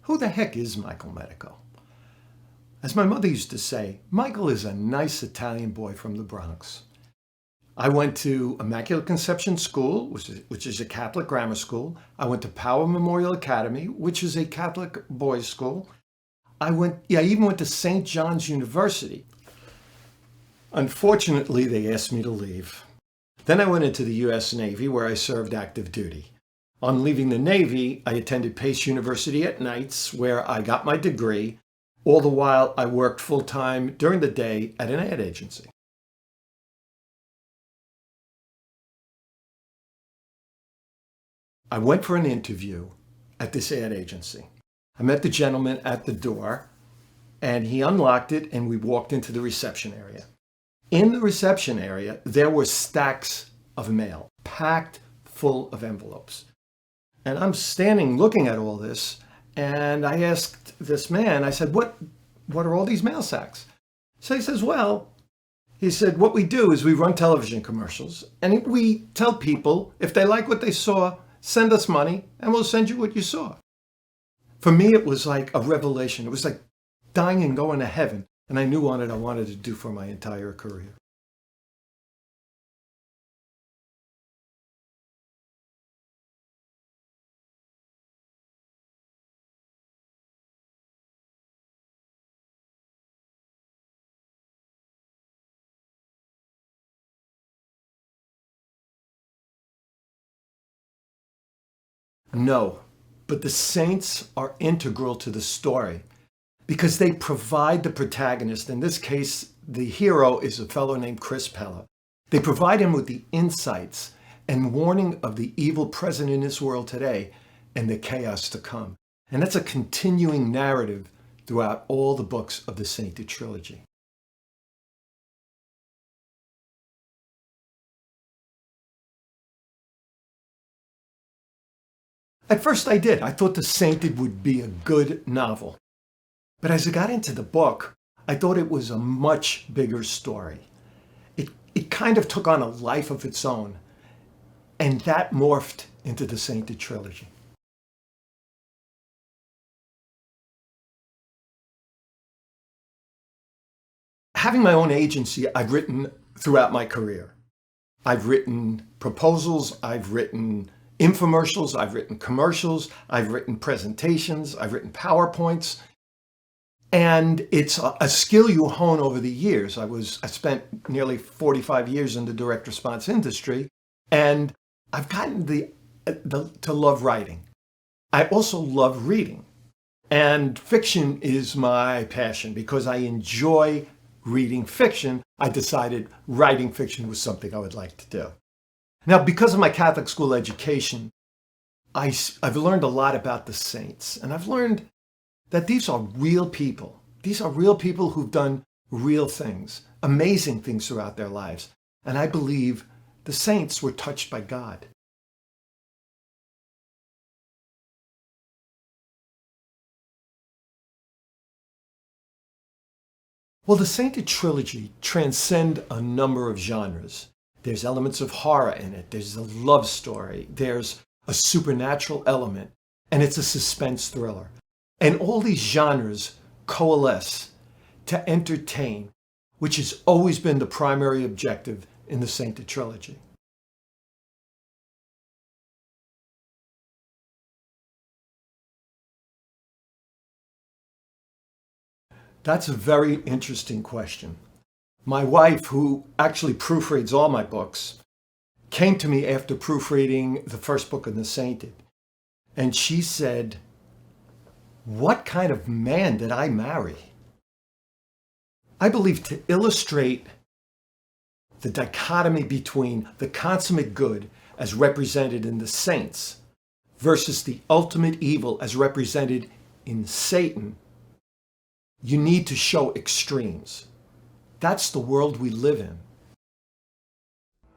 Who the heck is Michael Medico? As my mother used to say, Michael is a nice Italian boy from the Bronx. I went to Immaculate Conception School, which is a Catholic grammar school. I went to Power Memorial Academy, which is a Catholic boys' school. I even went to St. John's University. Unfortunately, they asked me to leave. Then I went into the U.S. Navy, where I served active duty. On leaving the Navy, I attended Pace University at nights, where I got my degree. All the while, I worked full-time during the day at an ad agency. I went for an interview at this ad agency. I met the gentleman at the door, and he unlocked it, and we walked into the reception area. In the reception area, there were stacks of mail, packed full of envelopes. And I'm standing looking at all this, and I asked this man, I said, what are all these mail sacks? So he says, well, what we do is we run television commercials, and we tell people if they like what they saw, send us money, and we'll send you what you saw. For me, it was like a revelation. It was like dying and going to heaven. And I knew what I wanted to do for my entire career. No, but the saints are integral to the story because they provide the protagonist. In this case, the hero is a fellow named Chris Pella. They provide him with the insights and warning of the evil present in this world today and the chaos to come. And that's a continuing narrative throughout all the books of the Sainted Trilogy. At first I did. I thought The Sainted would be a good novel. But as I got into the book, I thought it was a much bigger story. It kind of took on a life of its own, and that morphed into the Sainted Trilogy. Having my own agency, I've written throughout my career. I've written proposals, I've written infomercials, I've written commercials, I've written presentations, I've written PowerPoints. And it's a skill you hone over the years. I spent nearly 45 years in the direct response industry, and I've gotten to love writing. I also love reading. And fiction is my passion because I enjoy reading fiction. I decided writing fiction was something I would like to do. Now, because of my Catholic school education, I've learned a lot about the saints, and I've learned that these are real people. These are real people who've done real things, amazing things throughout their lives. And I believe the saints were touched by God. Well, the Sainted Trilogy transcend a number of genres. There's elements of horror in it. There's a love story. There's a supernatural element, and it's a suspense thriller. And all these genres coalesce to entertain, which has always been the primary objective in the Sainted Trilogy. That's a very interesting question. My wife, who actually proofreads all my books, came to me after proofreading the first book of The Sainted, and she said, "What kind of man did I marry?" I believe to illustrate the dichotomy between the consummate good as represented in the saints versus the ultimate evil as represented in Satan, you need to show extremes. That's the world we live in.